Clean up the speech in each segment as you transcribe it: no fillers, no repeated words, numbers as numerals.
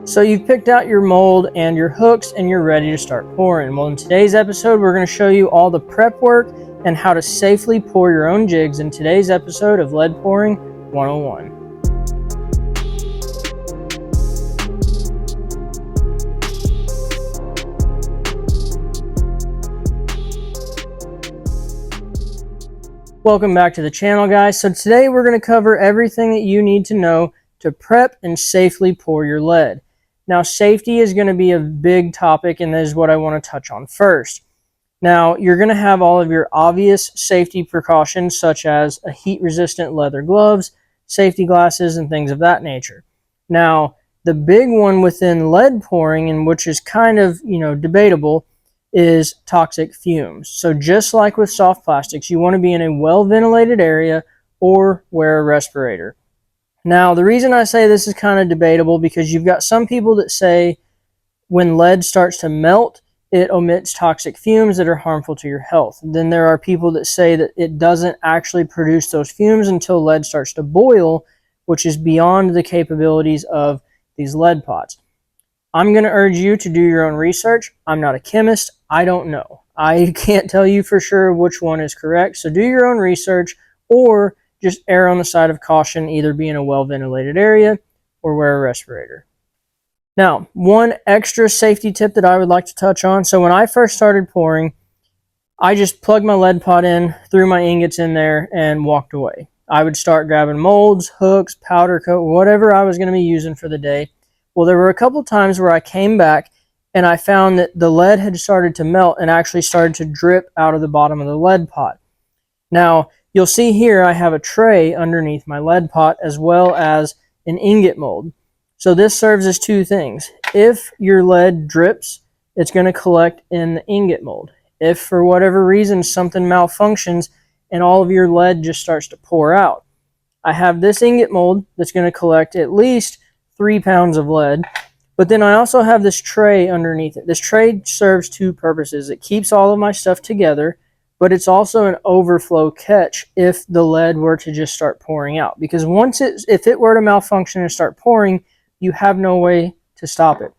So you've picked out your mold and your hooks and you're ready to start pouring. Well, in today's episode, we're going to show you all the prep work and how to safely pour your own jigs in today's episode of Lead Pouring 101. Welcome back to the channel, guys. So today we're going to cover everything that you need to know to prep and safely pour your lead. Now, safety is going to be a big topic, and that is what I want to touch on first. Now, you're going to have all of your obvious safety precautions, such as a heat-resistant leather gloves, safety glasses, and things of that nature. Now, the big one within lead pouring, and which is kind of, debatable, is toxic fumes. So just like with soft plastics, you want to be in a well-ventilated area or wear a respirator. Now, the reason I say this is kind of debatable because you've got some people that say when lead starts to melt, it emits toxic fumes that are harmful to your health. Then there are people that say that it doesn't actually produce those fumes until lead starts to boil, which is beyond the capabilities of these lead pots. I'm going to urge you to do your own research. I'm not a chemist. I don't know. I can't tell you for sure which one is correct. So do your own research or just err on the side of caution, either be in a well-ventilated area or wear a respirator. Now, one extra safety tip that I would like to touch on. So when I first started pouring, I just plugged my lead pot in, threw my ingots in there, and walked away. I would start grabbing molds, hooks, powder coat, whatever I was going to be using for the day. Well, there were a couple times where I came back and I found that the lead had started to melt and actually started to drip out of the bottom of the lead pot. Now, you'll see here I have a tray underneath my lead pot as well as an ingot mold. So this serves as two things. If your lead drips, it's going to collect in the ingot mold. If for whatever reason something malfunctions and all of your lead just starts to pour out, I have this ingot mold that's going to collect at least 3 pounds of lead. But then I also have this tray underneath it. This tray serves two purposes. It keeps all of my stuff together, but it's also an overflow catch if the lead were to just start pouring out. Because if it were to malfunction and start pouring, you have no way to stop it.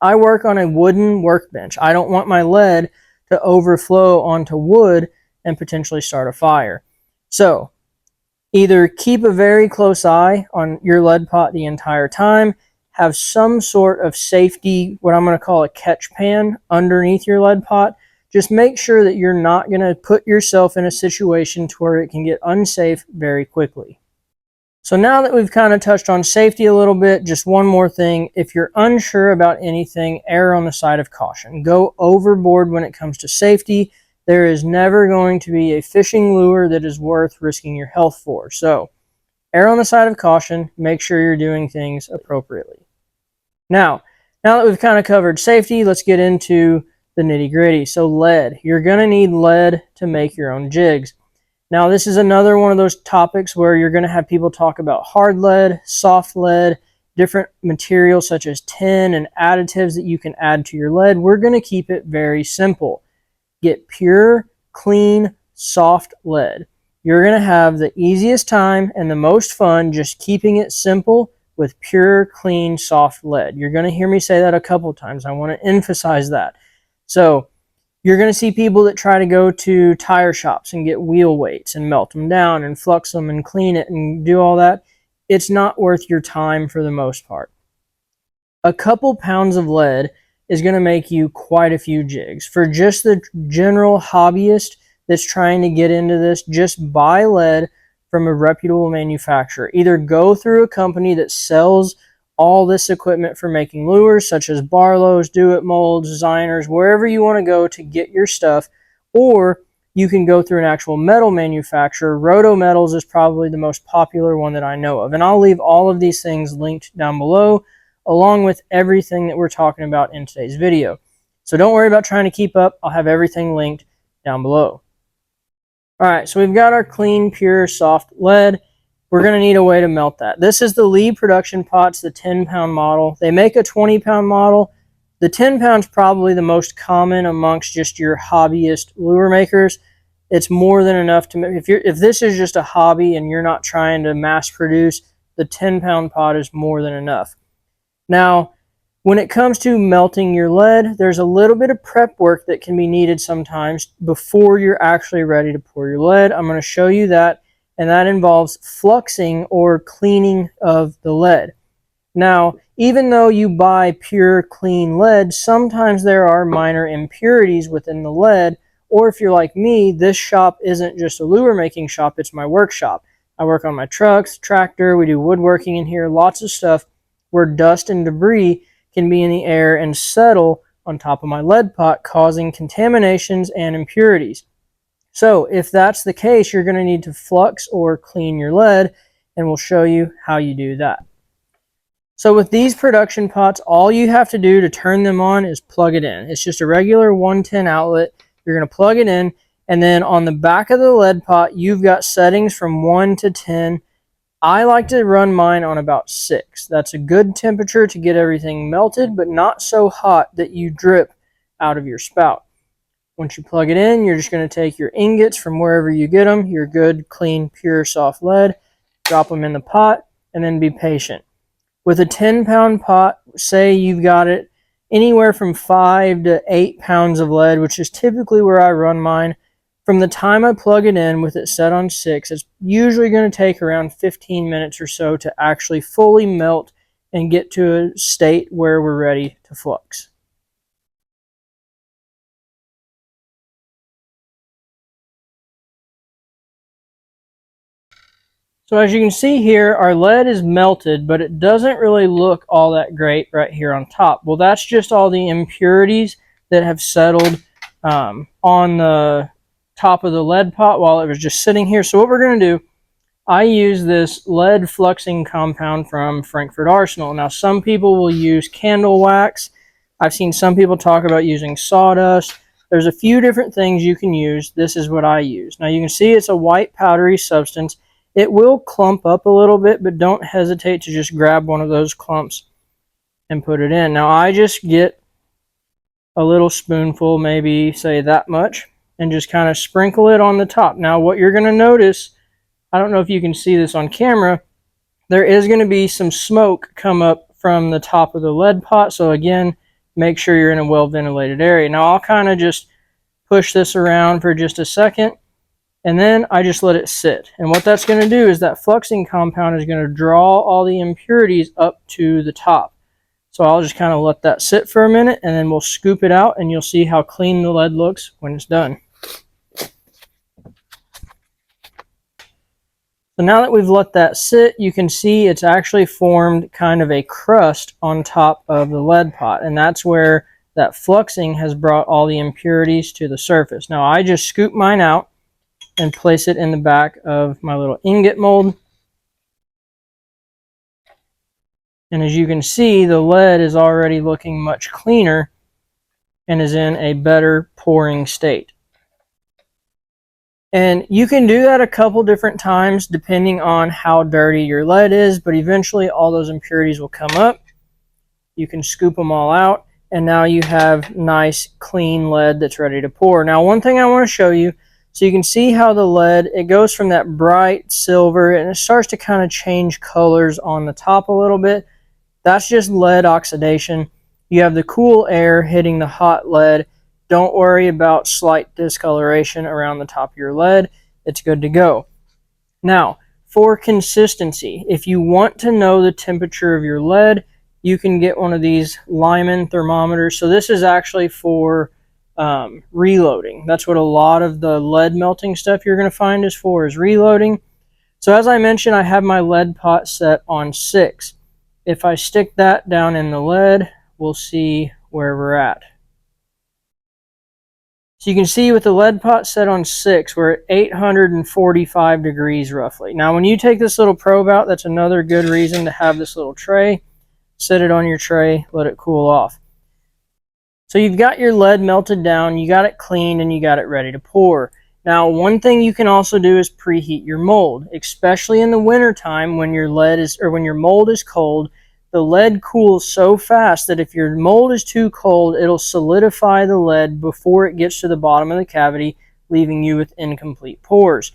I work on a wooden workbench. I don't want my lead to overflow onto wood and potentially start a fire. So either keep a very close eye on your lead pot the entire time, have some sort of safety, what I'm going to call a catch pan underneath your lead pot. Just make sure that you're not going to put yourself in a situation to where it can get unsafe very quickly. So now that we've kind of touched on safety a little bit, just one more thing. If you're unsure about anything, err on the side of caution. Go overboard when it comes to safety. There is never going to be a fishing lure that is worth risking your health for. So err on the side of caution. Make sure you're doing things appropriately. Now that we've kind of covered safety, let's get into the nitty-gritty. So lead. You're going to need lead to make your own jigs. Now, this is another one of those topics where you're going to have people talk about hard lead, soft lead, different materials such as tin and additives that you can add to your lead. We're going to keep it very simple. Get pure, clean, soft lead. You're going to have the easiest time and the most fun just keeping it simple with pure, clean, soft lead. You're going to hear me say that a couple times. I want to emphasize that. So you're going to see people that try to go to tire shops and get wheel weights and melt them down and flux them and clean it and do all that. It's not worth your time for the most part. A couple pounds of lead is going to make you quite a few jigs. For just the general hobbyist that's trying to get into this, just buy lead from a reputable manufacturer. Either go through a company that sells all this equipment for making lures, such as Barlow's, Do It Molds, Designers, wherever you want to go to get your stuff, or you can go through an actual metal manufacturer. Roto Metals is probably the most popular one that I know of, and I'll leave all of these things linked down below, along with everything that we're talking about in today's video. So don't worry about trying to keep up. I'll have everything linked down below. All right, so we've got our clean, pure, soft lead. We're going to need a way to melt that. This is the Lee production pots, the 10-pound model. They make a 20-pound model. The 10 pound is probably the most common amongst just your hobbyist lure makers. It's more than enough to, if this is just a hobby and you're not trying to mass produce, the 10-pound pot is more than enough. Now, When it comes to melting your lead, there's a little bit of prep work that can be needed sometimes before you're actually ready to pour your lead. I'm going to show you that, and that involves fluxing or cleaning of the lead. Now, even though you buy pure clean lead, sometimes there are minor impurities within the lead, or if you're like me, this shop isn't just a lure making shop, it's my workshop. I work on my trucks, tractor, we do woodworking in here, lots of stuff where dust and debris can be in the air and settle on top of my lead pot, causing contaminations and impurities. So if that's the case, you're going to need to flux or clean your lead, and we'll show you how you do that. So with these production pots, all you have to do to turn them on is plug it in. It's just a regular 110 outlet. You're going to plug it in, and then on the back of the lead pot, you've got settings from 1 to 10. I like to run mine on about 6. That's a good temperature to get everything melted, but not so hot that you drip out of your spout. Once you plug it in, you're just going to take your ingots from wherever you get them, your good, clean, pure, soft lead, drop them in the pot, and then be patient. With a 10-pound pot, say you've got it anywhere from 5 to 8 pounds of lead, which is typically where I run mine. From the time I plug it in with it set on 6, it's usually going to take around 15 minutes or so to actually fully melt and get to a state where we're ready to flux. So as you can see here, our lead is melted, but it doesn't really look all that great right here on top. Well, that's just all the impurities that have settled on the top of the lead pot while it was just sitting here. So what we're going to do, I use this lead fluxing compound from Frankfurt Arsenal. Now, some people will use candle wax. I've seen some people talk about using sawdust. There's a few different things you can use. This is what I use. Now, you can see it's a white powdery substance. It will clump up a little bit, but don't hesitate to just grab one of those clumps and put it in. Now, I just get a little spoonful, maybe say that much, and just kind of sprinkle it on the top. Now, what you're going to notice, I don't know if you can see this on camera, there is going to be some smoke come up from the top of the lead pot. So again, make sure you're in a well-ventilated area. Now, I'll kind of just push this around for just a second, and then I just let it sit. And what that's going to do is that fluxing compound is going to draw all the impurities up to the top. So I'll just kind of let that sit for a minute, and then we'll scoop it out, and you'll see how clean the lead looks when it's done. So now that we've let that sit, you can see it's actually formed kind of a crust on top of the lead pot, and that's where that fluxing has brought all the impurities to the surface. Now I just scoop mine out and place it in the back of my little ingot mold. And as you can see, the lead is already looking much cleaner and is in a better pouring state. And you can do that a couple different times depending on how dirty your lead is, but eventually all those impurities will come up. You can scoop them all out, and now you have nice clean lead that's ready to pour. Now, one thing I want to show you, so you can see how the lead, it goes from that bright silver and it starts to kind of change colors on the top a little bit. That's just lead oxidation. You have the cool air hitting the hot lead. Don't worry about slight discoloration around the top of your lead. It's good to go. Now, for consistency, if you want to know the temperature of your lead, you can get one of these Lyman thermometers. So this is actually for reloading. That's what a lot of the lead melting stuff you're going to find is for, is reloading. So as I mentioned, I have my lead pot set on 6. If I stick that down in the lead, we'll see where we're at. So you can see with the lead pot set on 6, we're at 845 degrees roughly. Now when you take this little probe out, that's another good reason to have this little tray. Set it on your tray, let it cool off. So you've got your lead melted down, you got it cleaned, and you got it ready to pour. Now, one thing you can also do is preheat your mold, especially in the winter time when your when your mold is cold. The lead cools so fast that if your mold is too cold, it'll solidify the lead before it gets to the bottom of the cavity, leaving you with incomplete pours.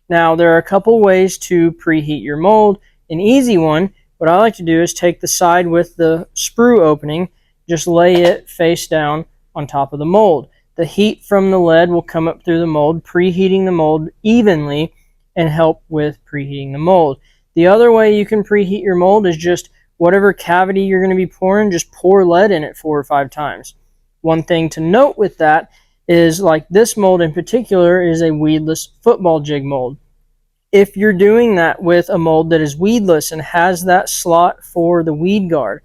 Now, there are a couple ways to preheat your mold. An easy one, what I like to do is take the side with the sprue opening, just lay it face down on top of the mold. The heat from the lead will come up through the mold, preheating the mold evenly and help with preheating the mold. The other way you can preheat your mold is just whatever cavity you're going to be pouring, just pour lead in it 4 or 5 times. One thing to note with that is, like this mold in particular is a weedless football jig mold. If you're doing that with a mold that is weedless and has that slot for the weed guard,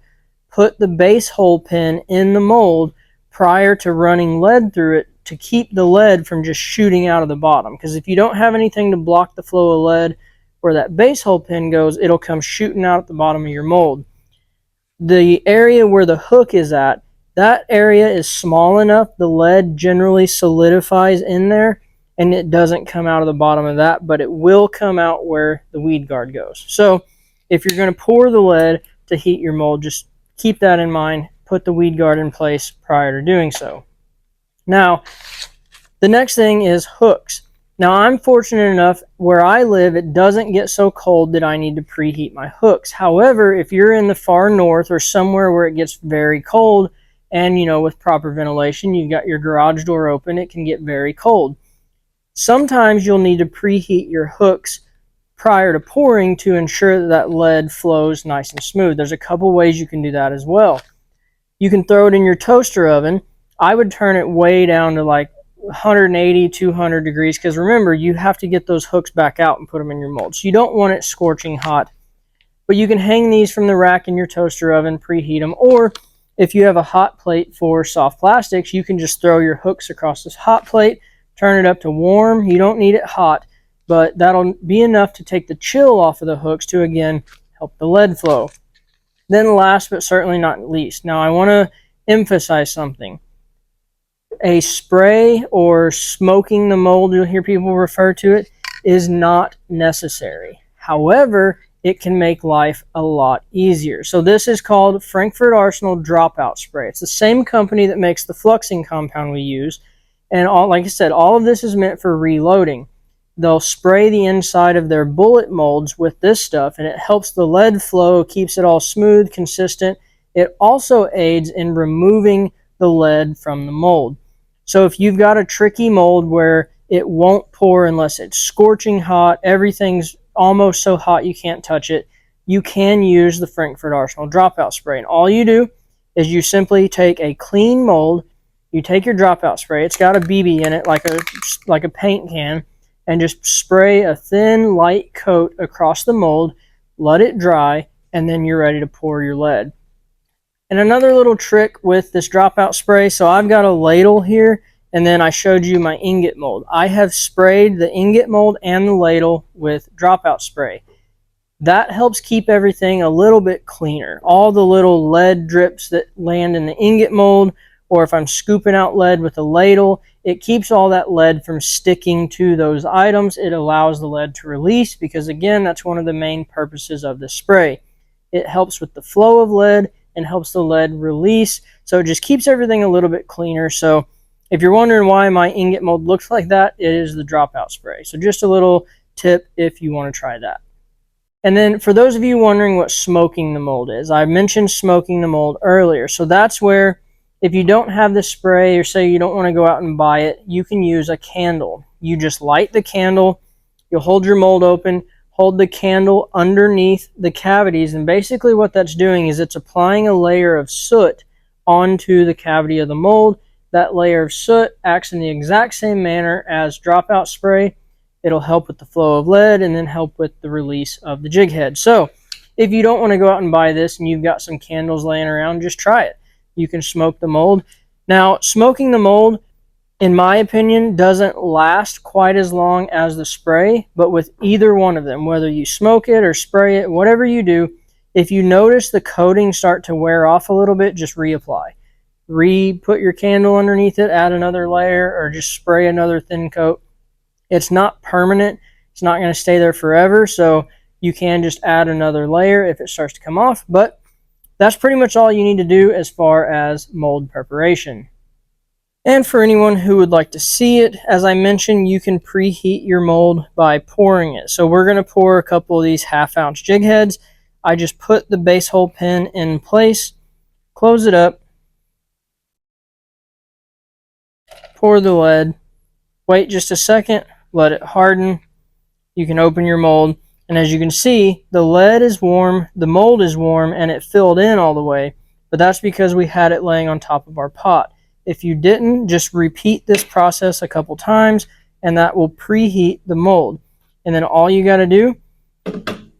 put the base hole pin in the mold prior to running lead through it to keep the lead from just shooting out of the bottom. Because if you don't have anything to block the flow of lead where that base hole pin goes, it'll come shooting out at the bottom of your mold. The area where the hook is at, that area is small enough, the lead generally solidifies in there and it doesn't come out of the bottom of that, but it will come out where the weed guard goes. So if you're going to pour the lead to heat your mold, just keep that in mind. Put the weed guard in place prior to doing so. Now, the next thing is hooks. Now, I'm fortunate enough where I live, it doesn't get so cold that I need to preheat my hooks. However, if you're in the far north or somewhere where it gets very cold, and with proper ventilation, you've got your garage door open, it can get very cold. Sometimes you'll need to preheat your hooks prior to pouring to ensure that that lead flows nice and smooth. There's a couple ways you can do that as well. You can throw it in your toaster oven. I would turn it way down to like 180, 200 degrees, because remember, you have to get those hooks back out and put them in your mold. So you don't want it scorching hot. But you can hang these from the rack in your toaster oven, preheat them, or if you have a hot plate for soft plastics, you can just throw your hooks across this hot plate, turn it up to warm. You don't need it hot, but that'll be enough to take the chill off of the hooks to, again, help the lead flow. Then last but certainly not least, now I want to emphasize something. A spray or smoking the mold, you'll hear people refer to it, is not necessary. However, it can make life a lot easier. So this is called Frankfurt Arsenal Dropout Spray. It's the same company that makes the Fluxing Compound we use. And like I said, all of this is meant for reloading. They'll spray the inside of their bullet molds with this stuff, and it helps the lead flow, keeps it all smooth, consistent. It also aids in removing the lead from the mold. So if you've got a tricky mold where it won't pour unless it's scorching hot, everything's almost so hot you can't touch it, you can use the Frankfurt Arsenal Dropout Spray. And all you do is you simply take a clean mold, you take your dropout spray, it's got a BB in it like a paint can, and just spray a thin, light coat across the mold, let it dry, and then you're ready to pour your lead. And another little trick with this dropout spray, so I've got a ladle here, and then I showed you my ingot mold. I have sprayed the ingot mold and the ladle with dropout spray. That helps keep everything a little bit cleaner. All the little lead drips that land in the ingot mold, or if I'm scooping out lead with a ladle, it keeps all that lead from sticking to those items. It allows the lead to release because, again, that's one of the main purposes of this spray. It helps with the flow of lead and helps the lead release, so it just keeps everything a little bit cleaner. So if you're wondering why my ingot mold looks like that, it is the dropout spray. So just a little tip if you want to try that. And then for those of you wondering what smoking the mold is, I mentioned smoking the mold earlier. So that's where, if you don't have the spray or say you don't want to go out and buy it, you can use a candle. You just light the candle, you'll hold your mold open, hold the candle underneath the cavities, and basically what that's doing is it's applying a layer of soot onto the cavity of the mold. That layer of soot acts in the exact same manner as dropout spray. It'll help with the flow of lead and then help with the release of the jig head. So if you don't want to go out and buy this and you've got some candles laying around, just try it. You can smoke the mold. Now, smoking the mold, in my opinion, doesn't last quite as long as the spray, but with either one of them, whether you smoke it or spray it, whatever you do, if you notice the coating start to wear off a little bit, just reapply. Put your candle underneath it, add another layer, or just spray another thin coat. It's not permanent. It's not going to stay there forever, so you can just add another layer if it starts to come off, but that's pretty much all you need to do as far as mold preparation. And for anyone who would like to see it, as I mentioned, you can preheat your mold by pouring it. So we're going to pour a couple of these 1/2 ounce jig heads. I just put the base hole pin in place, close it up, pour the lead, wait just a second, let it harden. You can open your mold, and as you can see, the lead is warm, the mold is warm, and it filled in all the way, but that's because we had it laying on top of our pot. If you didn't, just repeat this process a couple times, and that will preheat the mold. And then all you got to do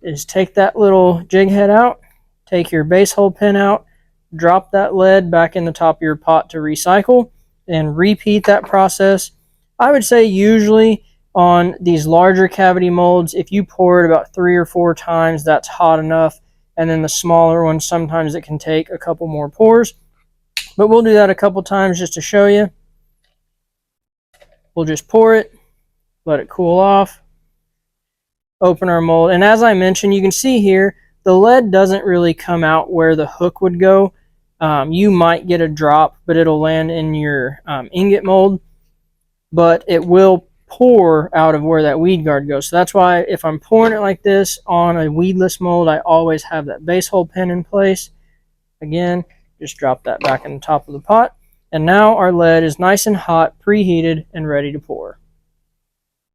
is take that little jig head out, take your base hole pin out, drop that lead back in the top of your pot to recycle, and repeat that process. I would say usually on these larger cavity molds, if you pour it about 3 or 4 times, that's hot enough. And then the smaller ones, sometimes it can take a couple more pours. But we'll do that a couple times just to show you. We'll just pour it, let it cool off, open our mold. And as I mentioned, you can see here, the lead doesn't really come out where the hook would go. You might get a drop, but it'll land in your ingot mold. But it will pour out of where that weed guard goes. So that's why if I'm pouring it like this on a weedless mold, I always have that base hole pin in place. Again, just drop that back in the top of the pot. And now our lead is nice and hot, preheated, and ready to pour.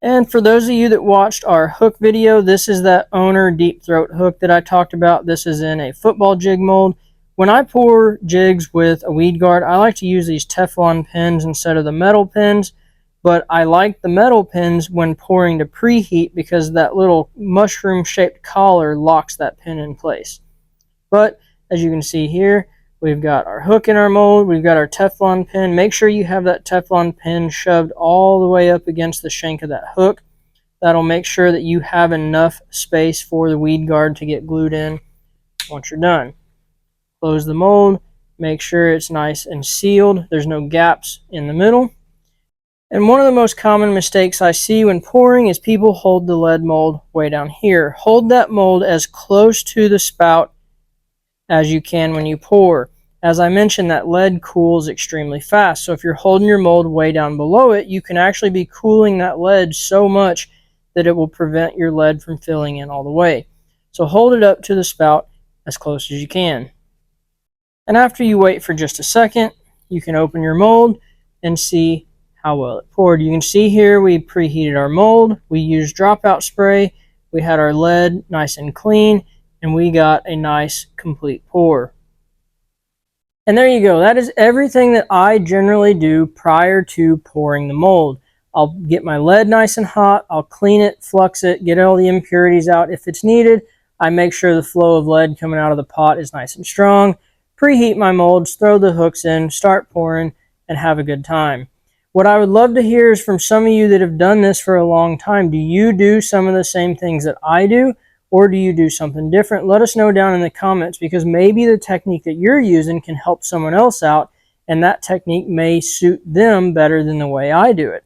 And for those of you that watched our hook video, this is that owner deep throat hook that I talked about. This is in a football jig mold. When I pour jigs with a weed guard, I like to use these Teflon pins instead of the metal pins. But I like the metal pins when pouring to preheat because that little mushroom-shaped collar locks that pin in place. But as you can see here, we've got our hook in our mold, we've got our Teflon pin. Make sure you have that Teflon pin shoved all the way up against the shank of that hook. That'll make sure that you have enough space for the weed guard to get glued in once you're done. Close the mold, make sure it's nice and sealed. There's no gaps in the middle. And one of the most common mistakes I see when pouring is people hold the lead mold way down here. Hold that mold as close to the spout as you can when you pour. As I mentioned, that lead cools extremely fast. So if you're holding your mold way down below it, you can actually be cooling that lead so much that it will prevent your lead from filling in all the way. So hold it up to the spout as close as you can. And after you wait for just a second, you can open your mold and see how well it poured. You can see here we preheated our mold, we used dropout spray, we had our lead nice and clean, and we got a nice complete pour. And there you go. That is everything that I generally do prior to pouring the mold. I'll get my lead nice and hot, I'll clean it, flux it, get all the impurities out if it's needed. I make sure the flow of lead coming out of the pot is nice and strong, preheat my molds, throw the hooks in, start pouring, and have a good time. What I would love to hear is from some of you that have done this for a long time. Do you do some of the same things that I do, or do you do something different? Let us know down in the comments, because maybe the technique that you're using can help someone else out, and that technique may suit them better than the way I do it.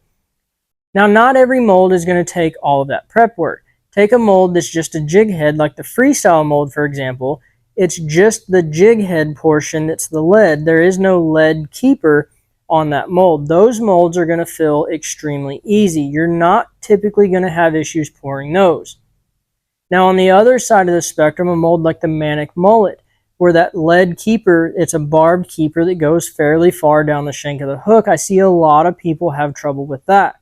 Now, not every mold is going to take all of that prep work. Take a mold that's just a jig head, like the freestyle mold, for example. It's just the jig head portion that's the lead. There is no lead keeper on that mold. Those molds are going to fill extremely easy. You're not typically going to have issues pouring those. Now on the other side of the spectrum, a mold like the Manic Mullet, where that lead keeper, it's a barbed keeper that goes fairly far down the shank of the hook. I see a lot of people have trouble with that.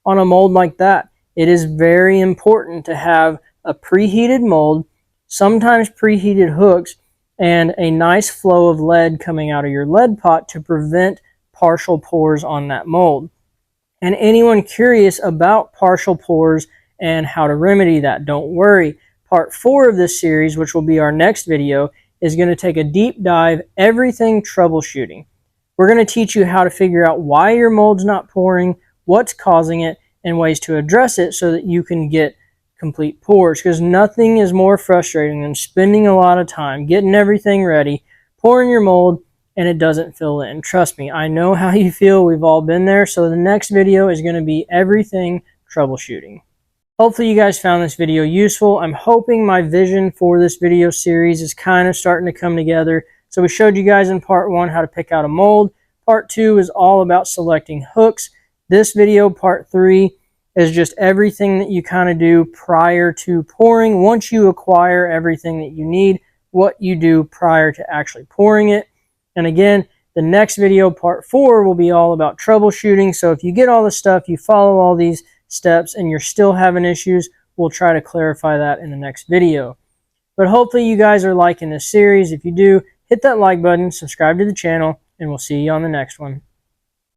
On a mold like that, it is very important to have a preheated mold, sometimes preheated hooks, and a nice flow of lead coming out of your lead pot to prevent partial pours on that mold. And anyone curious about partial pours and how to remedy that, don't worry. Part 4 of this series, which will be our next video, is going to take a deep dive, everything troubleshooting. We're going to teach you how to figure out why your mold's not pouring, what's causing it, and ways to address it so that you can get complete pours. Because nothing is more frustrating than spending a lot of time getting everything ready, pouring your mold, and it doesn't fill in. Trust me, I know how you feel. We've all been there. So the next video is going to be everything troubleshooting. Hopefully you guys found this video useful. I'm hoping my vision for this video series is kind of starting to come together. So we showed you guys in part 1 how to pick out a mold. Part 2 is all about selecting hooks. This video, part 3, is just everything that you kind of do prior to pouring. Once you acquire everything that you need, what you do prior to actually pouring it. And again, The next video, part 4, will be all about troubleshooting. So if you get all the stuff, you follow all these steps, and you're still having issues, we'll try to clarify that in the next video. But hopefully you guys are liking this series. If you do, hit that like button, subscribe to the channel, and we'll see you on the next one.